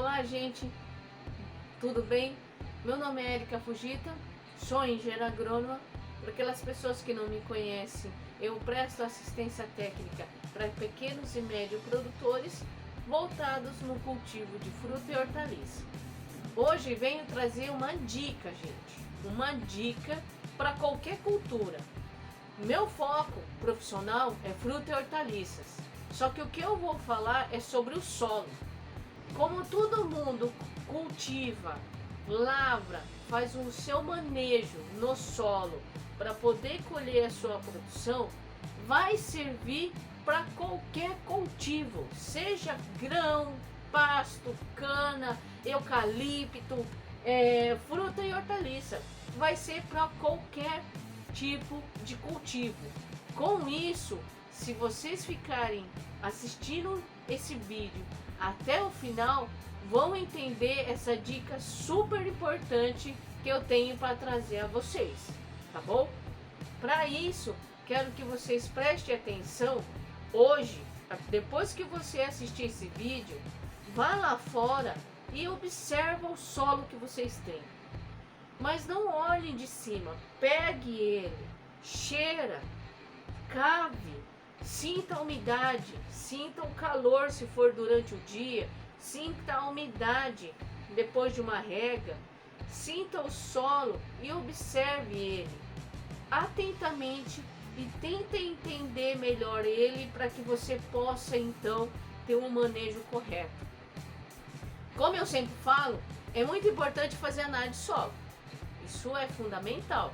Olá, gente, tudo bem? Meu nome é Erika Fujita, sou engenheira agrônoma. Para aquelas pessoas que não me conhecem, eu presto assistência técnica para pequenos e médios produtores voltados no cultivo de fruta e hortaliça. Hoje venho trazer uma dica, gente, uma dica para qualquer cultura. Meu foco profissional é fruta e hortaliças, só que o que eu vou falar é sobre o solo. Como todo mundo cultiva, lavra, faz o seu manejo no solo para poder colher a sua produção, vai servir para qualquer cultivo, seja grão, pasto, cana, eucalipto, fruta e hortaliça. Vai ser para qualquer tipo de cultivo. Com isso, se vocês ficarem assistindo esse vídeo até o final, vão entender essa dica super importante que eu tenho para trazer a vocês, tá bom? Para isso, quero que vocês prestem atenção hoje. Depois que você assistir esse vídeo, vá lá fora e observa o solo que vocês têm. Mas não olhem de cima, pegue ele, cheira, cave, sinta a umidade, sinta o calor se for durante o dia, sinta a umidade depois de uma rega, sinta o solo e observe ele atentamente e tente entender melhor ele para que você possa então ter um manejo correto. Como eu sempre falo, é muito importante fazer análise de solo. Isso é fundamental,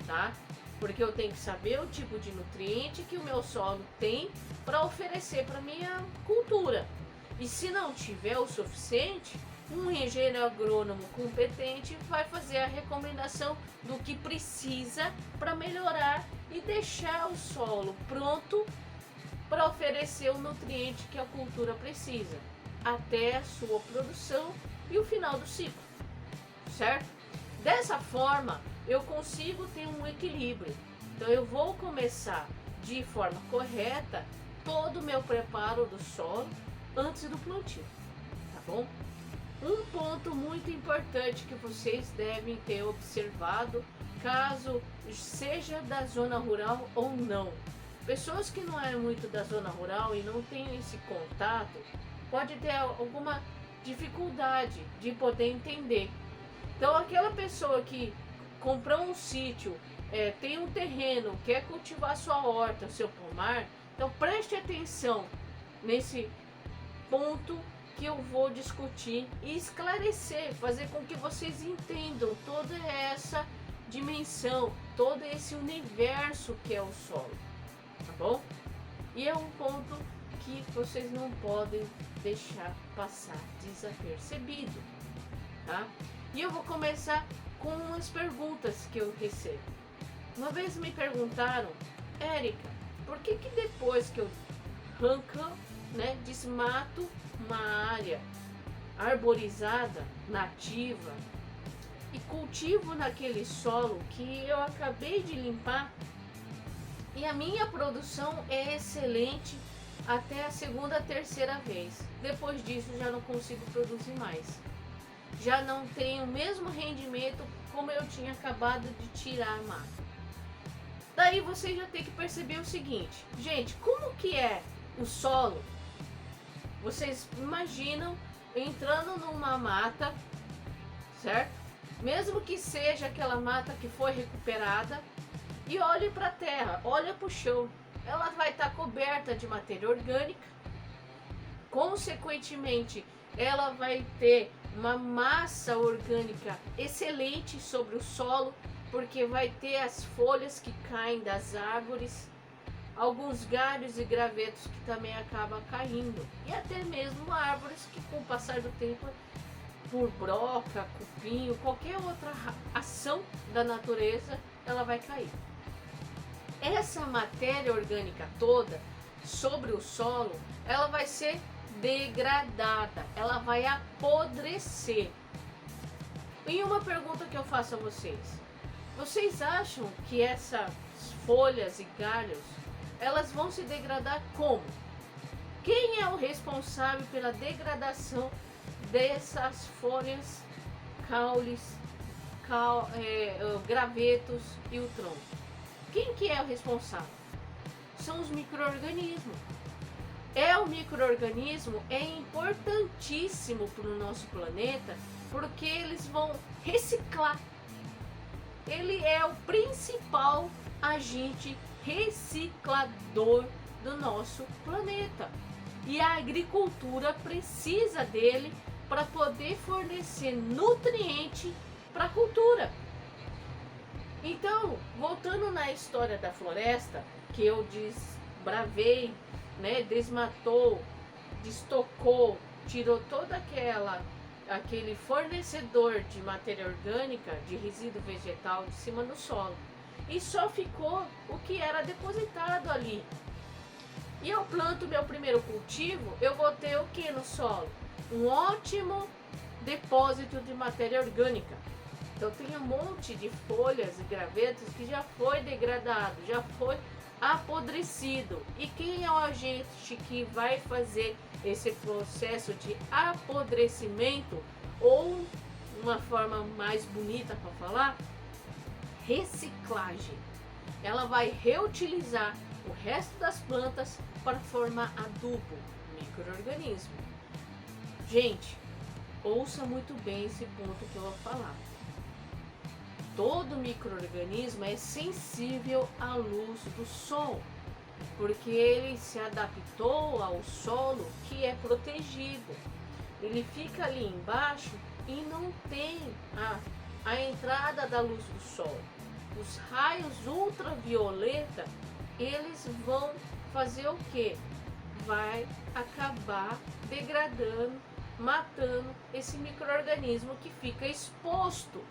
tá? Porque eu tenho que saber o tipo de nutriente que o meu solo tem para oferecer para minha cultura. E se não tiver o suficiente, um engenheiro agrônomo competente vai fazer a recomendação do que precisa para melhorar e deixar o solo pronto para oferecer o nutriente que a cultura precisa, até a sua produção e o final do ciclo, certo? Dessa forma, eu consigo ter um equilíbrio. Então eu vou começar de forma correta todo o meu preparo do solo antes do plantio, tá bom? Um ponto muito importante que vocês devem ter observado, caso seja da zona rural ou não. Pessoas que não é muito da zona rural e não tem esse contato, pode ter alguma dificuldade de poder entender. Então aquela pessoa que comprou um sítio, tem um terreno, quer cultivar sua horta, seu pomar, então preste atenção nesse ponto que eu vou discutir e esclarecer, fazer com que vocês entendam toda essa dimensão, todo esse universo que é o solo, tá bom? E é um ponto que vocês não podem deixar passar desapercebido, tá? E eu vou começar com umas perguntas que eu recebo. Uma vez me perguntaram: Érica, por que depois que eu arranco, desmato uma área arborizada, nativa, e cultivo naquele solo que eu acabei de limpar, e a minha produção é excelente até a segunda, terceira vez. Depois disso já não consigo produzir mais. Já não tenho o mesmo rendimento como eu tinha acabado de tirar a mata. Daí você já tem que perceber o seguinte: gente, como que é o solo? Vocês imaginam entrando numa mata, certo? Mesmo que seja aquela mata que foi recuperada, e olhe para a terra, olha para o chão, ela vai estar coberta de matéria orgânica. Consequentemente, ela vai ter uma massa orgânica excelente sobre o solo, porque vai ter as folhas que caem das árvores, alguns galhos e gravetos que também acabam caindo, e até mesmo árvores que com o passar do tempo, por broca, cupim, qualquer outra ação da natureza, ela vai cair. Essa matéria orgânica toda sobre o solo, ela vai ser degradada, ela vai apodrecer. E uma pergunta que eu faço a vocês: vocês acham que essas folhas e galhos, elas vão se degradar como? Quem é o responsável pela degradação dessas folhas, caules, gravetos e o tronco. Quem que é o responsável? São os micro-organismos. O micro-organismo é importantíssimo para o nosso planeta porque eles vão reciclar. Ele é o principal agente reciclador do nosso planeta. E a agricultura precisa dele para poder fornecer nutriente para a cultura. Então, voltando na história da floresta, que eu desbravei, né, desmatou, destocou, tirou todo aquele fornecedor de matéria orgânica, de resíduo vegetal de cima do solo. E só ficou o que era depositado ali. E eu planto meu primeiro cultivo, eu vou ter o que no solo? Um ótimo depósito de matéria orgânica. Então tem um monte de folhas e gravetos que já foi degradado, já foi apodrecido. E quem é o agente que vai fazer esse processo de apodrecimento, ou uma forma mais bonita para falar, reciclagem? Ela vai reutilizar o resto das plantas para formar adubo, micro-organismo. Gente, ouça muito bem esse ponto que eu vou falar. Todo micro-organismo é sensível à luz do sol, porque ele se adaptou ao solo que é protegido. Ele fica ali embaixo e não tem a entrada da luz do sol. Os raios ultravioleta, eles vão fazer o quê? Vai acabar degradando, matando esse micro-organismo que fica exposto.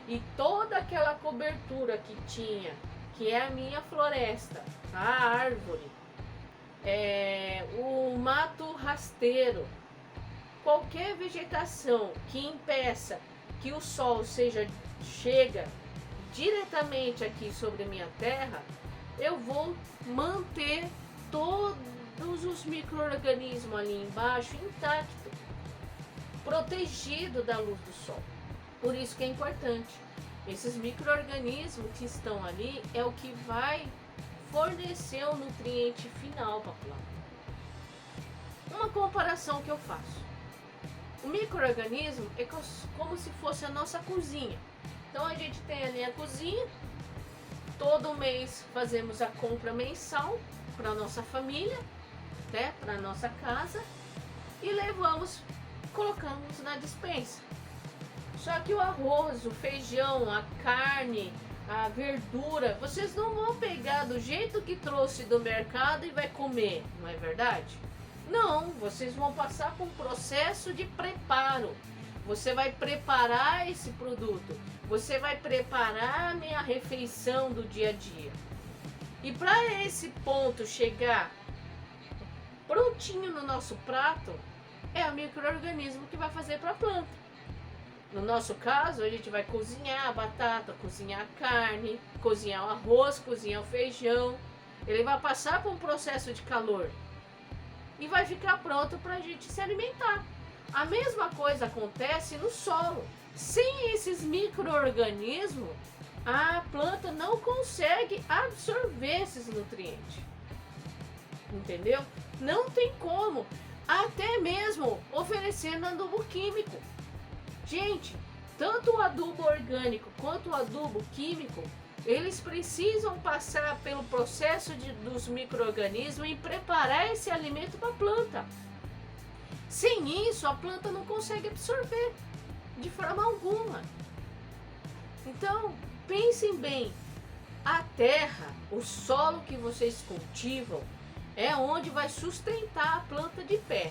E toda aquela cobertura que tinha, que é a minha floresta, a árvore, o mato rasteiro, qualquer vegetação que impeça que o sol chega diretamente aqui sobre a minha terra, eu vou manter todos os micro-organismos ali embaixo intacto, protegido da luz do sol. Por isso que é importante. Esses micro-organismos que estão ali é o que vai fornecer o nutriente final para a planta. Uma comparação que eu faço. O micro-organismo é como se fosse a nossa cozinha. Então a gente tem ali a cozinha, todo mês fazemos a compra mensal para a nossa família, né, para a nossa casa, e colocamos na despensa. Só que o arroz, o feijão, a carne, a verdura, vocês não vão pegar do jeito que trouxe do mercado e vai comer, não é verdade? Não, vocês vão passar por um processo de preparo. Você vai preparar esse produto, você vai preparar a minha refeição do dia a dia. E para esse ponto chegar prontinho no nosso prato, é o micro-organismo que vai fazer para a planta. No nosso caso, a gente vai cozinhar a batata, cozinhar a carne, cozinhar o arroz, cozinhar o feijão. Ele vai passar por um processo de calor e vai ficar pronto para a gente se alimentar. A mesma coisa acontece no solo. Sem esses micro-organismos, a planta não consegue absorver esses nutrientes. Entendeu? Não tem como, até mesmo oferecendo adubo químico. Gente, tanto o adubo orgânico quanto o adubo químico, eles precisam passar pelo processo dos micro-organismos e preparar esse alimento para a planta. Sem isso, a planta não consegue absorver de forma alguma. Então, pensem bem, a terra, o solo que vocês cultivam, é onde vai sustentar a planta de pé.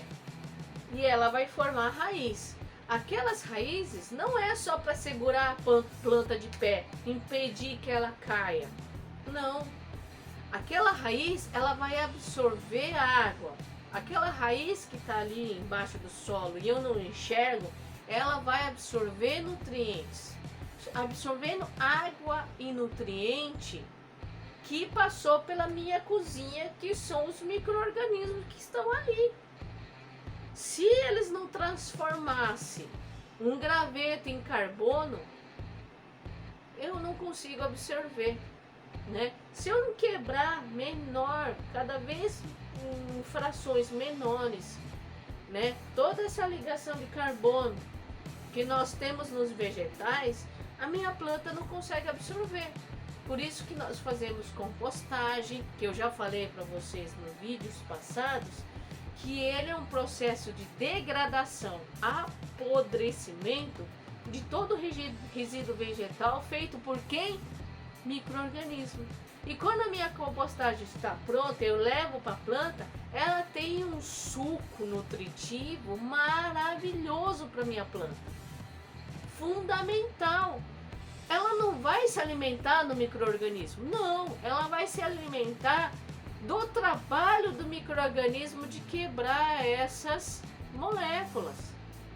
E ela vai formar raiz. Aquelas raízes não é só para segurar a planta de pé, impedir que ela caia. Não. Aquela raiz, ela vai absorver a água. Aquela raiz que está ali embaixo do solo e eu não enxergo, ela vai absorver nutrientes. Absorvendo água e nutriente que passou pela minha cozinha, que são os micro-organismos que estão ali. Se eles não transformassem um graveto em carbono, eu não consigo absorver, né? Se eu não quebrar menor, cada vez em frações menores, né? Toda essa ligação de carbono que nós temos nos vegetais, a minha planta não consegue absorver. Por isso que nós fazemos compostagem, que eu já falei para vocês nos vídeos passados, que ele é um processo de degradação, apodrecimento de todo resíduo vegetal feito por quem? Micro-organismo. E quando a minha compostagem está pronta, eu levo para a planta, ela tem um suco nutritivo maravilhoso para minha planta. Fundamental. Ela não vai se alimentar do micro-organismo, não, ela vai se alimentar do trabalho do micro-organismo de quebrar essas moléculas.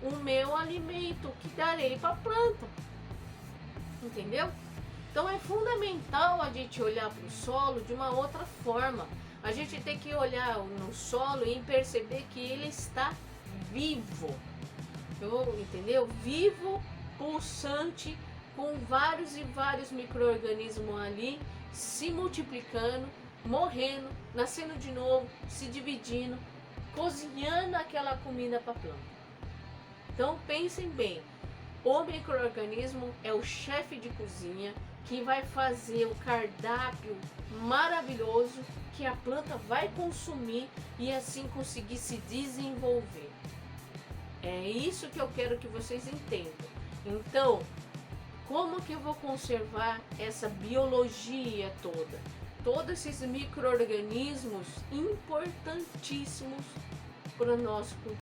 O meu alimento que darei para a planta. Entendeu? Então é fundamental a gente olhar para o solo de uma outra forma. A gente tem que olhar no solo e perceber que ele está vivo. Entendeu? Vivo, pulsante, com vários e vários micro-organismos ali se multiplicando, morrendo, nascendo de novo, se dividindo, cozinhando aquela comida para a planta. Então pensem bem, o micro-organismo é o chefe de cozinha que vai fazer o cardápio maravilhoso que a planta vai consumir e assim conseguir se desenvolver. É isso que eu quero que vocês entendam. Então, como que eu vou conservar essa biologia toda? Todos esses micro-organismos importantíssimos para o nosso